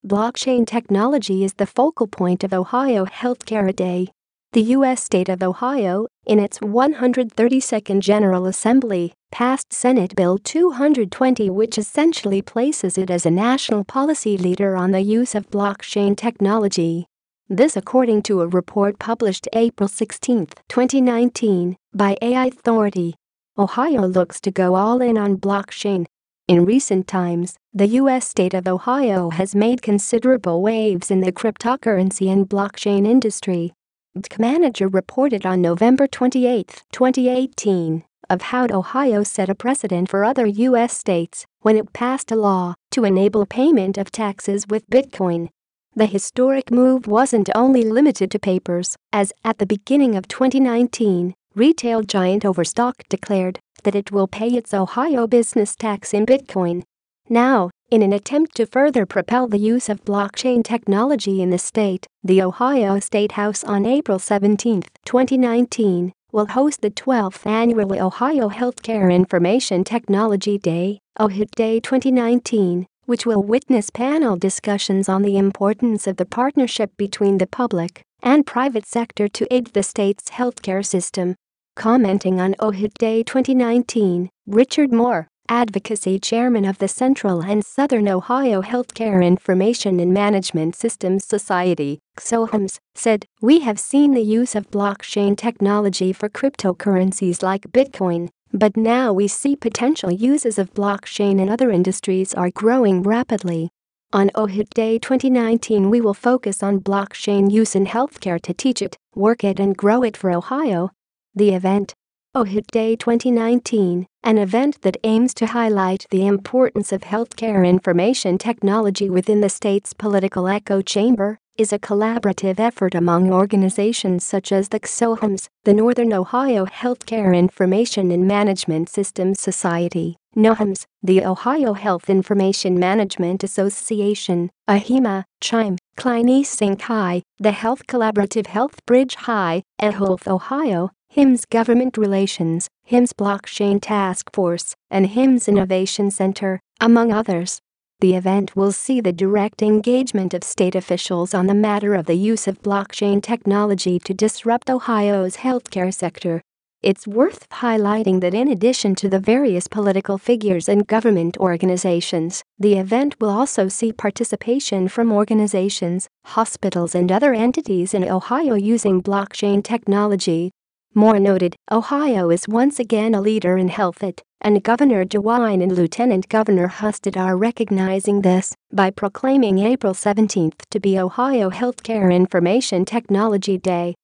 Blockchain technology is the focal point of Ohio Healthcare Day. The U.S. state of Ohio, in its 132nd General Assembly, passed Senate Bill 220, which essentially places it as a national policy leader on the use of blockchain technology. This according to a report published April 16, 2019, by AI Thority. Ohio looks to go all in on blockchain. In recent times, the U.S. state of Ohio has made considerable waves in the cryptocurrency and blockchain industry. BTCManager reported on November 28, 2018, of how Ohio set a precedent for other U.S. states when it passed a law to enable payment of taxes with Bitcoin. The historic move wasn't only limited to papers, as at the beginning of 2019, retail giant Overstock declared that it will pay its Ohio business tax in Bitcoin. Now, in an attempt to further propel the use of blockchain technology in the state, the Ohio Statehouse on April 17, 2019, will host the 12th annual Ohio Healthcare Information Technology Day, OHIT Day 2019, which will witness panel discussions on the importance of the partnership between the public and private sector to aid the state's healthcare system. Commenting on OHIT Day 2019, Richard Moore, Advocacy Chairman of the Central and Southern Ohio Healthcare Information and Management Systems Society, (OHIMS), said, "We have seen the use of blockchain technology for cryptocurrencies like Bitcoin, but now we see potential uses of blockchain in other industries are growing rapidly." On OHIT Day 2019, we will focus on blockchain use in healthcare to teach it, work it and grow it for Ohio. The event, OHIT Day 2019, an event that aims to highlight the importance of healthcare information technology within the state's political echo chamber, is a collaborative effort among organizations such as the OHIMS, the Northern Ohio Healthcare Information and Management Systems Society, NOHIMS, the Ohio Health Information Management Association, AHIMA, CHIME, Klein East St. High, the Health Collaborative Health Bridge High, eHealth Ohio, HIMSS Government Relations, HIMSS Blockchain Task Force, and HIMSS Innovation Center, among others. The event will see the direct engagement of state officials on the matter of the use of blockchain technology to disrupt Ohio's healthcare sector. It's worth highlighting that in addition to the various political figures and government organizations, the event will also see participation from organizations, hospitals and other entities in Ohio using blockchain technology. Moore noted, Ohio is once again a leader in HealthIT, and Governor DeWine and Lieutenant Governor Husted are recognizing this by proclaiming April 17 to be Ohio Healthcare Information Technology Day.